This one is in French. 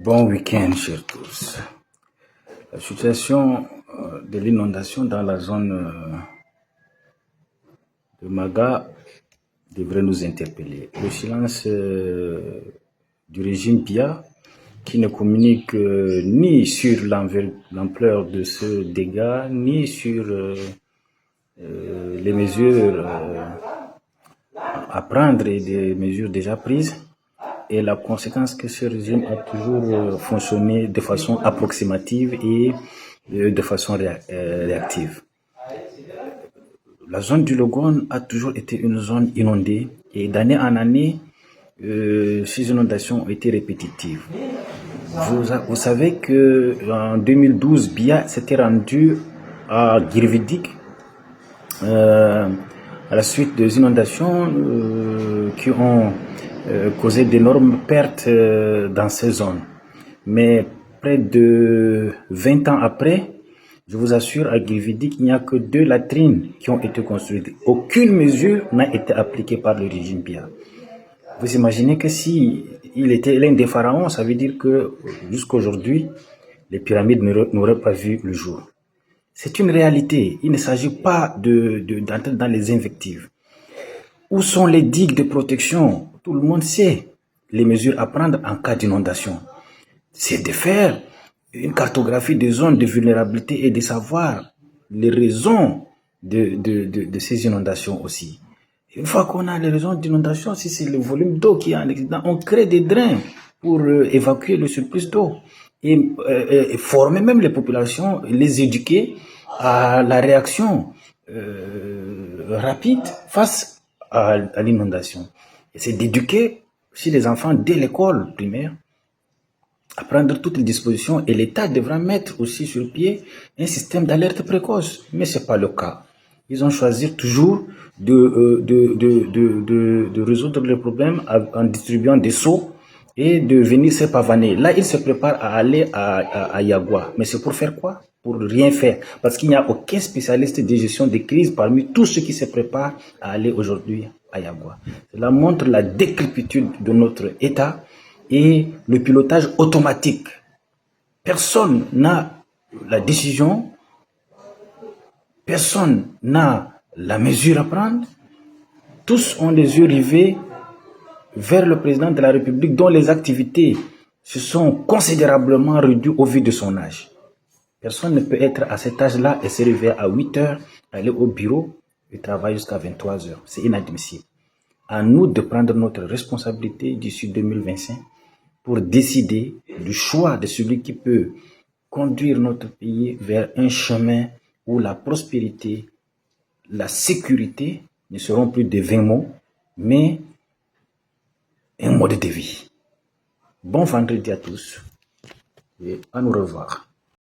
Bon week-end, chers tous. La situation de l'inondation dans la zone de Maga devrait nous interpeller. Le silence du régime Biya, qui ne communique ni sur l'ampleur de ce dégât, ni sur les mesures à prendre et des mesures déjà prises, et la conséquence que ce régime a toujours fonctionné de façon approximative et de façon réactive. La zone du Logone a toujours été une zone inondée et d'année en année, ces inondations ont été répétitives. Vous savez que en 2012, Biya s'était rendu à Girvidik à la suite des inondations qui ont causé d'énormes pertes dans ces zones. Mais près de 20 ans après, je vous assure, à Girvidik, il n'y a que 2 latrines qui ont été construites. Aucune mesure n'a été appliquée par le régime Biya. Vous imaginez que si il était l'un des pharaons, ça veut dire que jusqu'à aujourd'hui, les pyramides n'auraient pas vu le jour. C'est une réalité. Il ne s'agit pas d'entrer dans les invectives. Où sont les digues de protection? Tout le monde sait les mesures à prendre en cas d'inondation. C'est de faire une cartographie des zones de vulnérabilité et de savoir les raisons de ces inondations aussi. Une fois qu'on a les raisons d'inondation, si c'est le volume d'eau qui est en excédent, on crée des drains pour évacuer le surplus d'eau et former même les populations, les éduquer à la réaction rapide face à l'inondation. Et c'est d'éduquer aussi les enfants dès l'école primaire à prendre toutes les dispositions, et l'État devra mettre aussi sur pied un système d'alerte précoce. Mais ce n'est pas le cas. Ils ont choisi toujours de résoudre le problème en distribuant des seaux et de venir se pavaner. Là, ils se préparent à aller à Yagua. Mais c'est pour faire quoi? Pour rien faire. Parce qu'il n'y a aucun spécialiste de gestion des crises parmi tous ceux qui se préparent à aller aujourd'hui à Yagua. Cela montre la décrépitude de notre État et le pilotage automatique. Personne n'a la décision, personne n'a la mesure à prendre. Tous ont les yeux rivés vers le président de la République dont les activités se sont considérablement réduites au vu de son âge. Personne ne peut être à cet âge-là et se réveiller à 8 heures, aller au bureau et travailler jusqu'à 23 heures. C'est inadmissible. À nous de prendre notre responsabilité d'ici 2025 pour décider du choix de celui qui peut conduire notre pays vers un chemin où la prospérité, la sécurité ne seront plus des vains mots, mais un mode de vie. Bon vendredi à tous et à nous revoir.